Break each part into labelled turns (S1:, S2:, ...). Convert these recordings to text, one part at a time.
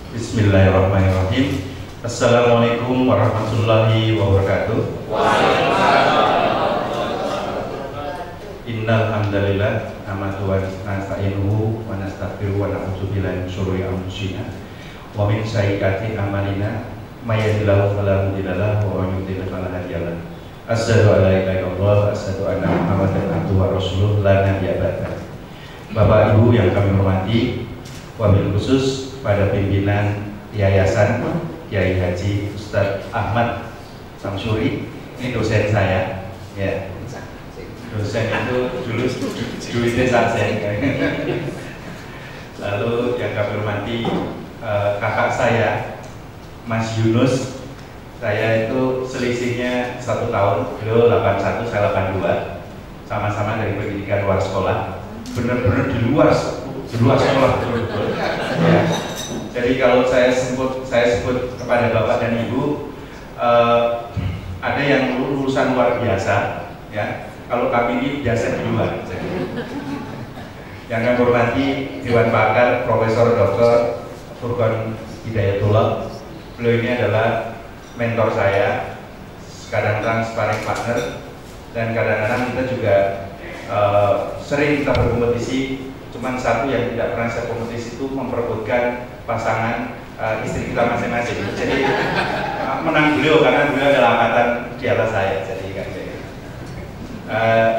S1: Bismillahirrahmanirrahim. Assalamualaikum warahmatullahi wabarakatuh. Innal hamdalillah nahmaduhu wa nasta'inuhu wa nastaghfiruhu wa na'udzu billahi min syururi anfusina wa min sayyiati a'malina may yahdihillahu fala mudilla lahu wa may yudlil fala hadiya lahu. Asyhadu an la ilaha illallah wa asyhadu anna Muhammadan abduhu wa rasuluh la nabiyya ba'da. Bapak Ibu yang kami hormati, wabil khusus pada pimpinan Yayasan Kiai Haji Ustadz Ahmad Samsuri, ini dosen saya, ya. Dosen itu dulu duitnya saya. Lalu yang kami hormati kakak saya, Mas Yunus, saya itu selisihnya 1 tahun, beliau 81, saya 82, sama-sama dari pendidikan luar sekolah, benar-benar di luar sekolah, betul-betul. Ya. Jadi kalau saya sebut kepada Bapak dan Ibu, ada yang lulusan luar biasa, ya. Kalau kami ini biasa di luar. Yang kami hormati Dewan Pakar Profesor Dr. Furqan Hidayatullah. Beliau ini adalah mentor saya, kadang-kadang sparring partner, dan kadang-kadang kita juga sering kita berkompetisi. Cuman satu yang tidak pernah saya kompetisi itu memperebutkan pasangan istri kita masing-masing. Jadi menang beliau karena beliau adalah angkatan di atas saya. Jadi kan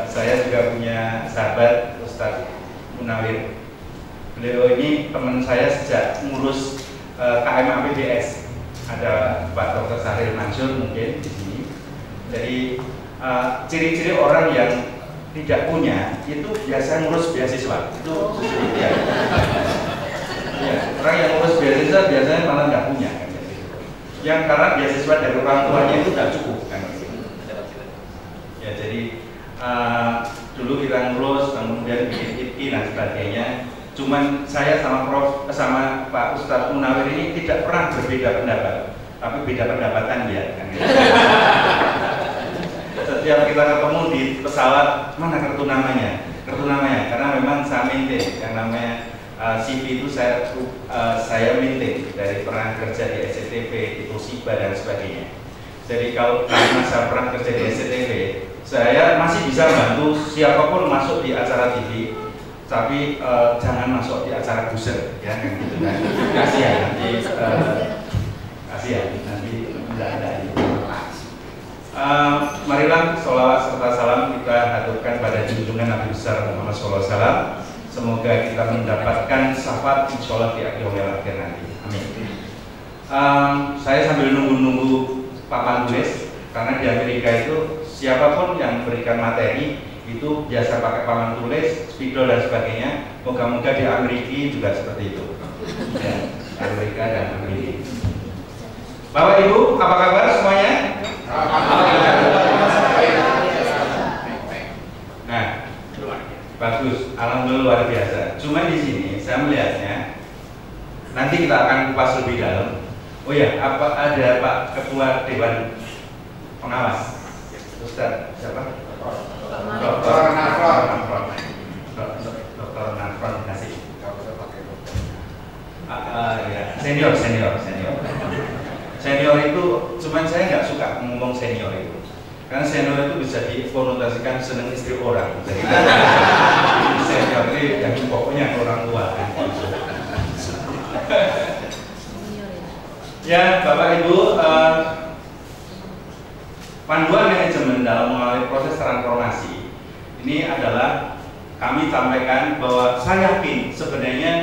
S1: saya juga punya sahabat Ustadz Munawir. Beliau ini teman saya sejak ngurus KM APBS. Ada Pak Dr. Sahril Mansur mungkin di sini. Jadi ciri-ciri orang yang tidak punya itu biasa ngurus beasiswa. Itu ya. Ya, orang yang ngurus beasiswa biasanya malah nggak punya kan, yang karena beasiswa dari orang tuanya itu nggak cukup kan. Ya, jadi dulu kita ngurus, kemudian bikin IPI dan sebagainya. Cuman saya sama Pak Ustadz Munawir ini tidak pernah berbeda pendapat, tapi beda pendapatan dia kan. Setiap kita ketemu di pesawat, mana kartu namanya, karena memang saya maintain yang namanya CV itu saya maintain dari pernah kerja di SCTV, di Toshiba dan sebagainya. Jadi kalau karena saya pernah kerja di SCTV, saya masih bisa bantu siapapun masuk di acara TV, tapi jangan masuk di acara buzzer, ya kan gitu kan. Kasihan nanti, nanti enggak ada. Marilah sholawat serta salam kita haturkan pada junjungan Nabi besar Muhammad SAW. Semoga kita mendapatkan syafaat insyaallah di akhir nanti. Amin. Saya sambil nunggu Pak Pantulis, karena di Amerika itu siapapun yang memberikan materi itu biasa pakai papan tulis, spidol dan sebagainya. Moga-moga di Amerika juga seperti itu. Ya, Amerika dan Amerika. Bapak Ibu, apa kabar semuanya? Nah, bagus, alhamdulillah luar biasa. Cuma di sini saya melihatnya, nanti kita akan kupas lebih dalam. Oh ya, apa ada Pak Ketua Dewan Pengawas, Ustaz siapa? Dr. Nafron. Dr. Nafron kasih. Ya, senior itu, cuman saya nggak suka ngomong senior itu, karena senior itu bisa dikonotasikan seneng istri orang. Jadi senior itu yang pokoknya orang tua. Ya, Bapak Ibu, panduan manajemen dalam melalui proses transformasi ini adalah kami sampaikan bahwa saya yakin sebenarnya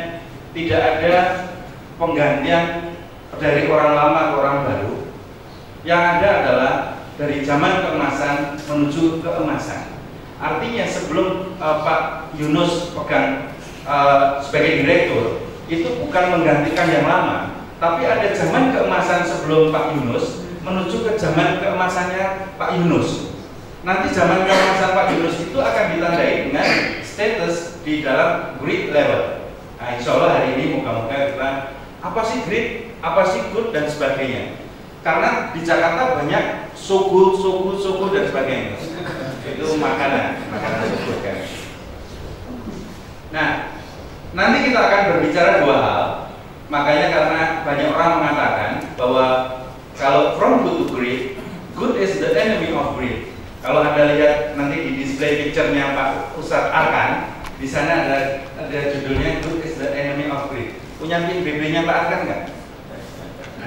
S1: tidak ada penggantian dari orang lama ke orang baru. Yang ada adalah dari zaman keemasan menuju keemasan. Artinya sebelum Pak Yunus pegang sebagai direktur, itu bukan menggantikan yang lama, tapi ada zaman keemasan sebelum Pak Yunus menuju ke zaman keemasannya Pak Yunus. Nanti zaman keemasan Pak Yunus itu akan ditandai dengan status di dalam grid level. Nah, insya Allah hari ini moga-moga kita apa sih grid, apa sih good dan sebagainya. Karena di Jakarta banyak suku dan sebagainya. Itu makanan suku kan. Nah, nanti kita akan berbicara dua hal. Makanya karena banyak orang mengatakan bahwa kalau from good to great, good is the enemy of great. Kalau Anda lihat nanti di display picture-nya Pak Ustadz Arkan, di sana ada judulnya good is the enemy of great. Punya PIN BB-nya Pak Arkan nggak?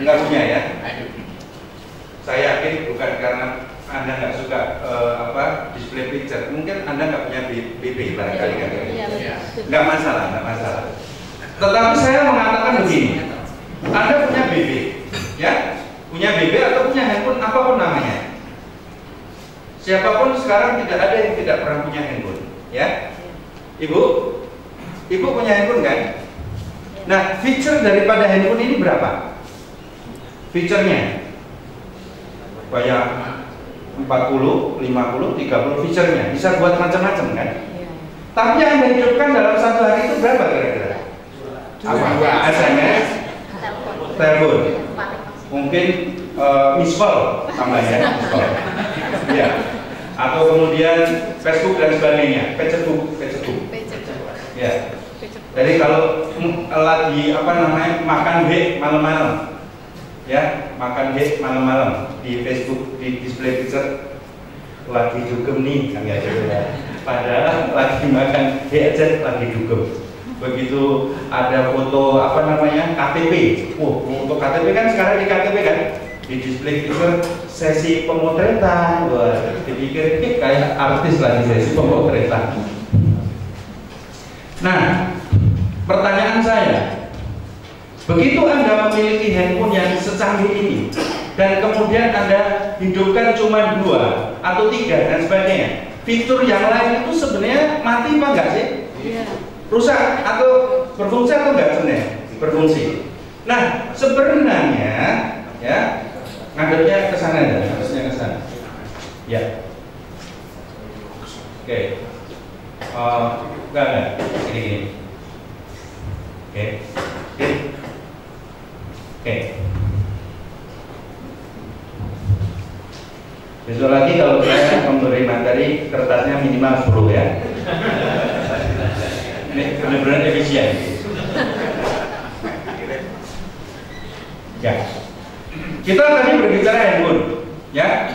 S1: Nggak punya ya? Saya yakin bukan karena Anda nggak suka display picture, mungkin Anda nggak punya BB barangkali kan? Nggak masalah, nggak masalah. Tetapi saya mengatakan begini, Anda punya BB, ya, punya BB atau punya handphone apapun namanya. Siapapun sekarang tidak ada yang tidak pernah punya handphone, ya. Ibu punya handphone kan? Nah, feature daripada handphone ini berapa? Feature-nya banyak, 40, 50, 30 feature-nya, bisa buat macam-macam kan? Tapi yang Anda hidupkan dalam satu hari itu berapa kira-kira? SMS, telepon, mungkin miss call tambahnya, miss call, ya, atau kemudian Facebook dan sebagainya, Facebook, ya. Jadi kalau lagi makan malam-malam, ya, makan malam-malam di Facebook di display picture lagi dugem nih, kan ya, padahal lagi makan aja lagi dugem. Begitu ada foto KTP, untuk KTP kan sekarang di KTP kan di display picture sesi pemotretan, wah dipikir kayak artis lagi sesi pemotretan. Nah, pertanyaan saya, begitu Anda memiliki handphone yang secanggih ini dan kemudian Anda hidupkan cuma 2 atau 3 dan sebagainya, fitur yang lain itu sebenarnya mati apa enggak sih? Iya. Rusak atau berfungsi atau enggak sebenarnya? Berfungsi. Nah, sebenarnya ya ngadepnya ke sana ya, harusnya ke sana. Ya. Oke. Enggak. Gini. Oke. Besok lagi kalau saya memberi materi kertasnya minimal 10 ya. Ini benar-benar efisien. Ya. Kita tadi berbicara handphone, ya.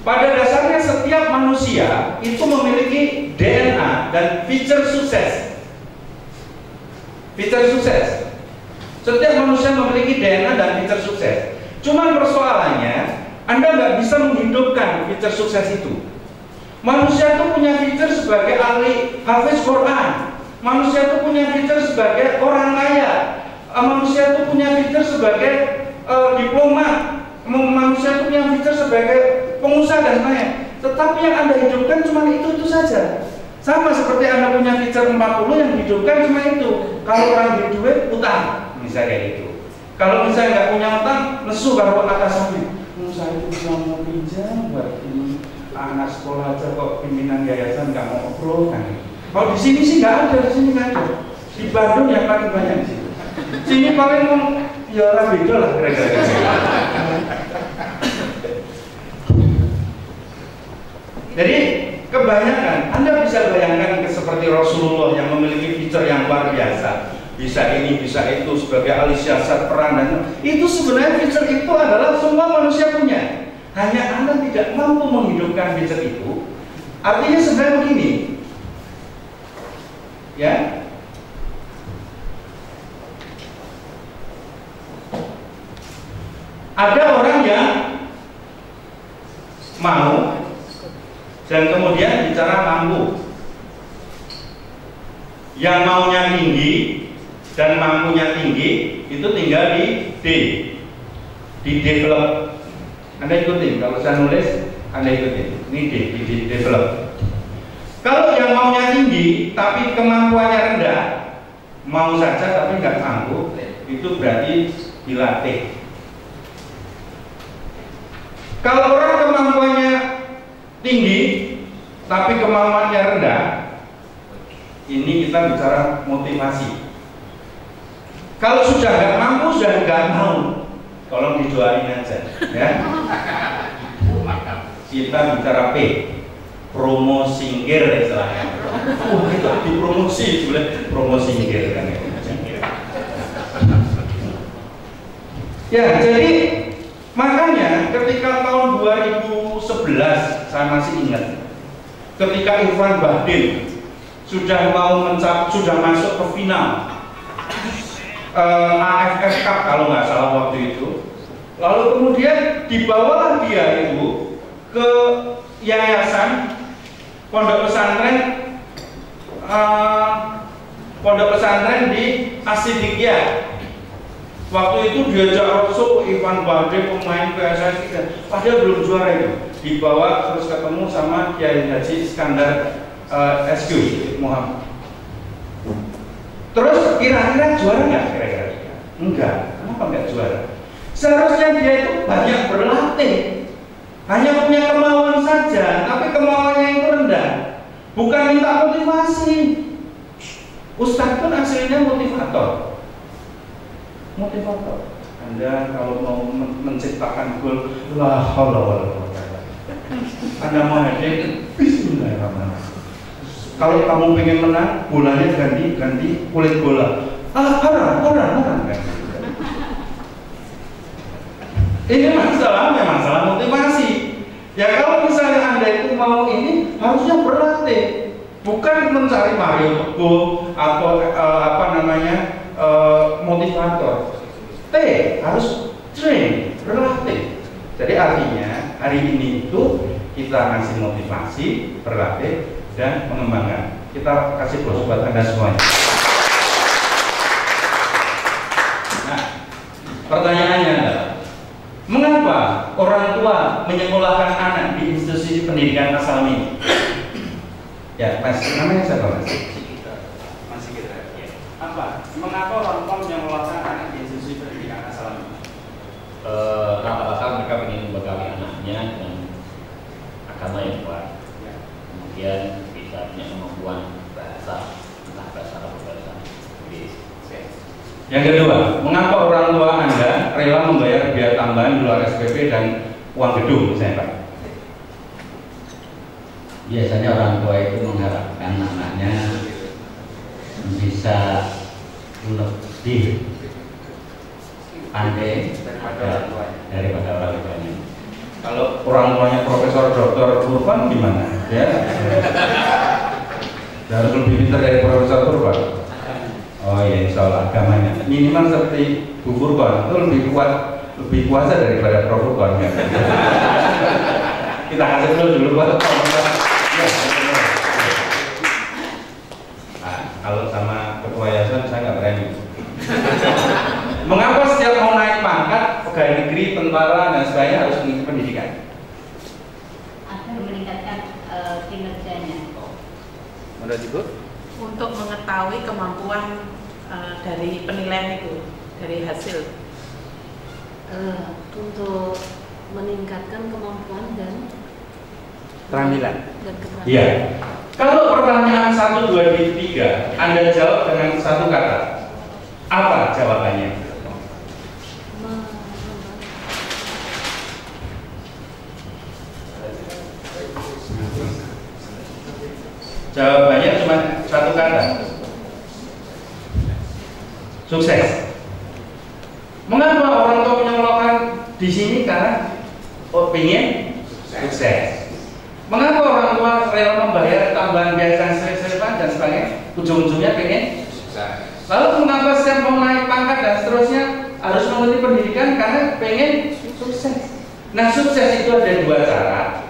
S1: Pada dasarnya setiap manusia itu memiliki DNA dan feature sukses. Feature sukses. Setiap manusia memiliki DNA dan feature sukses. Cuman persoalannya, Anda nggak bisa menghidupkan feature sukses itu. Manusia itu punya feature sebagai ahli hafiz Quran. Manusia itu punya fitur sebagai orang kaya. Manusia itu punya fitur sebagai diplomat. Manusia itu punya fitur sebagai pengusaha dan lain. Tetapi yang Anda hidupkan cuma itu saja. Sama seperti Anda punya fitur 40 yang hidupkan cuma itu. Kalau orang duit utang, misalnya kayak gitu. Kalau misalnya nggak punya utang, nesu kalau atasannya. Saya itu bisa mau pinjam buat ini anak sekolah aja kok pimpinan yayasan nggak mau approve kan. Kalau di sini sih nggak ada, di sini nggak ada. Di Bandung yang paling banyak di situ. Sini paling ya orang beda lah kira-kira. Jadi kebanyakan Anda bisa bayangkan seperti Rasulullah yang memiliki fitur yang luar biasa. Bisa ini, bisa itu sebagai ahli siasat perang dan itu sebenarnya fitur itu adalah semua manusia punya. Hanya Anda tidak mampu menghidupkan fitur itu. Artinya sebenarnya begini. Ya, ada orang yang mau dan kemudian bicara mampu. Yang maunya tinggi dan mampunya tinggi itu tinggal di develop. Anda ikutin, kalau saya nulis Anda ikutin. Ini di develop. Kalau yang maunya tinggi tapi kemampuannya rendah, mau saja tapi nggak mampu, itu berarti dilatih. Kalau orang kemampuannya tinggi tapi kemampuannya rendah, ini kita bicara motivasi. Kalau sudah nggak mampu, sudah nggak mau, tolong didoain aja, ya. Kita bicara P. Promo singgir istilahnya. Kita dipromosi, boleh promo singgir kan ya. Ya, jadi makanya ketika tahun 2011 saya masih ingat, ketika Irfan Bahdim sudah masuk ke final AFF Cup kalau nggak salah waktu itu, lalu kemudian dibawalah dia itu ke yayasan pondok pesantren di Asidikiyah. Waktu itu diajak roadshow Irfan Bahdim, pemain PSSI, padahal belum juara itu, dibawa terus ketemu sama Kiai Haji Iskandar SQ Muhammad. Terus kira-kira juara nggak? Kira-kira enggak. Kenapa nggak juara? Seharusnya dia itu banyak berlatih, hanya punya kemauan saja, tapi kemauannya itu rendah, bukan minta motivasi. Ustadz pun aslinya motivator. Anda kalau mau menciptakan gol, la haula wala quwwata illa billah. Anda mau heading, bismillahirrahmanirrahim. Kalau kamu pengen menang, bolanya ganti kulit bola. Haram. Ini masalah motivasi. Ya kalau misalnya Anda itu mau ini, harusnya berlatih, bukan mencari Mario Teguh atau motivator. Harus train, berlatih. Jadi artinya hari ini itu kita ngasih motivasi, berlatih, dan mengembangkan. Kita kasih plus buat Anda semuanya. Nah, pertanyaannya adalah, mengapa orang tua menyekolahkan anak di institusi pendidikan Asal ini? Ya, Mas, namanya siapa, Mas? Masih kita. Ya. Apa? Mengapa orang tua menyekolahkan anak di institusi pendidikan Asal ini?
S2: Rata-rata mereka ingin membekali anaknya dengan agama yang kuat. Kemudian bisa punya kemampuan bahasa, entah bahasa atau bahasa Inggris.
S1: Yang kedua, mengapa orang tua Anda rela membayar biaya tambahan di luar SPP dan uang gedung, misalnya, Pak?
S3: Biasanya orang tua itu mengharapkan anaknya bisa lebih pandai daripada orang tuanya.
S1: Kalau orang tuanya Profesor Dr. Urban gimana? Ya, harus lebih pintar dari Profesor Urban. Oh iya, insya Allah agamanya minimal seperti Bu Furqon itu lebih kuasa daripada Prof. Furqon. Ya. Kita kasih dulu buat komentar. Ya, nah, kalau sama ketua yayasan saya nggak berani. Mengapa setiap mau naik pangkat pegawai negeri, tentara dan sebagainya harus mengikuti pendidikan?
S4: Agar meningkatkan kinerjanya.
S1: Menurut Ibu?
S5: Untuk mengetahui kemampuan dari penilaian itu, dari hasil.
S4: Untuk meningkatkan kemampuan dan
S1: Keterampilan.
S4: keterampilan.
S1: Iya. Kalau pertanyaan 1, 2, 3 Anda jawab dengan satu kata, apa jawabannya? Jawabannya cuma satu kata, sukses. Mengapa orang tua menyekolahkan di sini? Karena ingin sukses. Mengapa orang tua rela membayar tambahan biaya servis-servisan dan sebagainya? Ujung-ujungnya pengen sukses. Lalu mengapa setiap mau naik pangkat dan seterusnya harus mengikuti pendidikan? Karena pengen sukses. Nah, sukses itu ada dua cara.